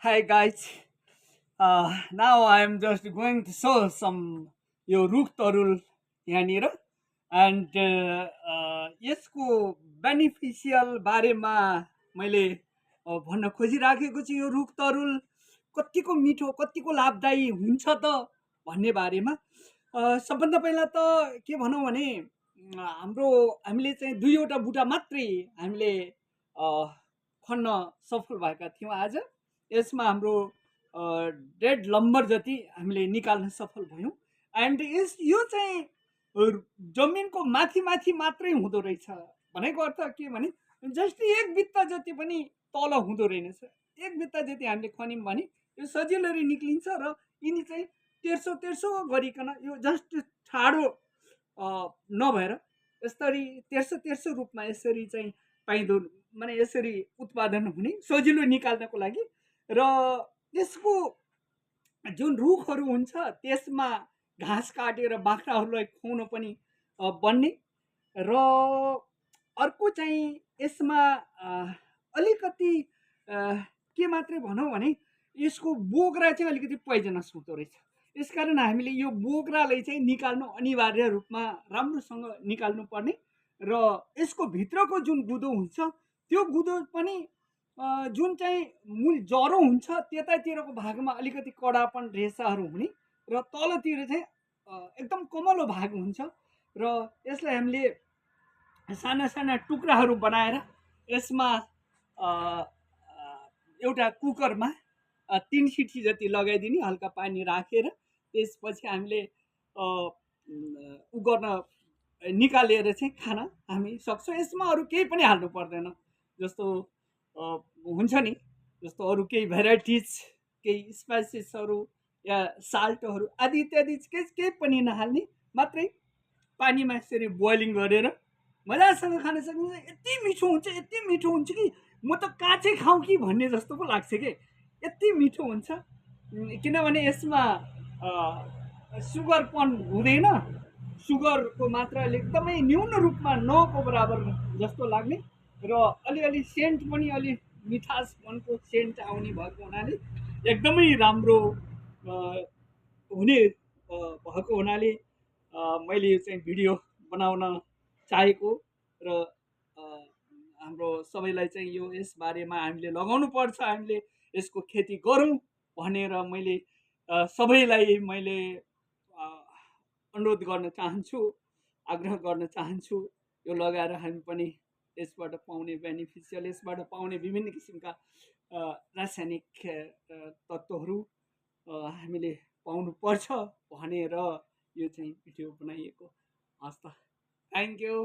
Hi guys. Now I am just going to show some यो रुख तरुल यहाँनिर एन्ड यसको बेनिफिसियल बारेमा मैले भन्न खोजिराखेको छु। यो रुख तरुल कतिको मिठो कतिको लाभदायी हुन्छ त भन्ने बारेमा सबभन्दा पहिला त के भनौँ भने हाम्रो हामीले चाहिँ दुईवटा बुटा मात्रै हामीले खन्न सफल भएका थियौँ आज। यसमा हाम्रो डेढ लम्बर जति हामीले निकाल्न सफल भयौँ एन्ड यो चाहिँ जमिनको माथि माथि मात्रै हुँदो रहेछ भनेको अर्थ के भने जस्ट एक बित्ता जति पनि तल हुँदो रहेनछ। एक बित्ता जति हामीले खन्यौँ भने यो सजिलै निक्लिन्छ र यिनी चाहिँ तेर्सो तेर्सो गरिकन यो जस्ट ठाडो नभएर यसरी तेर्सो तेर्सो रूपमा यसरी चाहिँ पाइँदो माने यसरी उत्पादन हुने सजिलो निकाल्नको लागि र यसको जुन रुखहरू हुन्छ त्यसमा घाँस काटेर बाख्राहरूलाई खुवाउन पनि बन्ने र अर्को चाहिँ यसमा अलिकति के मात्रै भनौँ भने यसको बोक्रा चाहिँ अलिकति पोइजनस हुँदो रहेछ। यसकारण हामीले यो बोक्रालाई चाहिँ निकाल्नु अनिवार्य रूपमा राम्रोसँग निकाल्नु पर्ने र यसको भित्रको जुन गुदो हुन्छ त्यो गुदो पनि जुन चाहिँ मूल जरो हुन्छ त्यतातिरको भागमा अलिकति कडापन रेसाहरू हुने र तलतिर चाहिँ एकदम कमलो भाग हुन्छ र यसलाई हामीले साना साना टुक्राहरू बनाएर यसमा एउटा कुकरमा 3 सिटी जति लगाइदिने हल्का पानी राखेर त्यसपछि हामीले उ गर्न निकालेर चाहिँ खान हामी सक्छौँ। यसमा अरू केही पनि हाल्नु पर्दैन जस्तो हुन्छ नि जस्तो अरू केही भेराइटिज केही स्पाइसेसहरू या साल्टहरू आदि इत्यादि केही पनि नहाल्ने मात्रै पानीमा यसरी बोइलिङ गरेर मजासँग खान सकिन्छ। यति मिठो हुन्छ कि म त काँचै खाउँ कि भन्ने जस्तो पो लाग्छ कि यति मिठो हुन्छ किनभने यसमा सुगरपन हुँदैन। सुगरको मात्रा एकदमै न्यून रूपमा नको बराबर जस्तो लाग्ने र अलिअलि सेन्ट पनि अलि मिठासपनको सेन्ट आउने भएको हुनाले एकदमै राम्रो हुने भएको हुनाले मैले यो चाहिँ भिडियो बनाउन चाहेको र हाम्रो सबैलाई चाहिँ यो यसबारेमा हामीले लगाउनु पर्छ, हामीले यसको खेती गरौँ भनेर मैले सबैलाई मैले अनुरोध गर्न चाहन्छु, आग्रह गर्न चाहन्छु। यो लगाएर हामी पनि यसबाट पाउने बेनिफिसियल यसबाट पाउने विभिन्न किसिमका रासायनिक तत्त्वहरू हामीले पाउनुपर्छ भनेर यो चाहिँ भिडियो बनाइएको। हस् त, थ्याङ्क यू।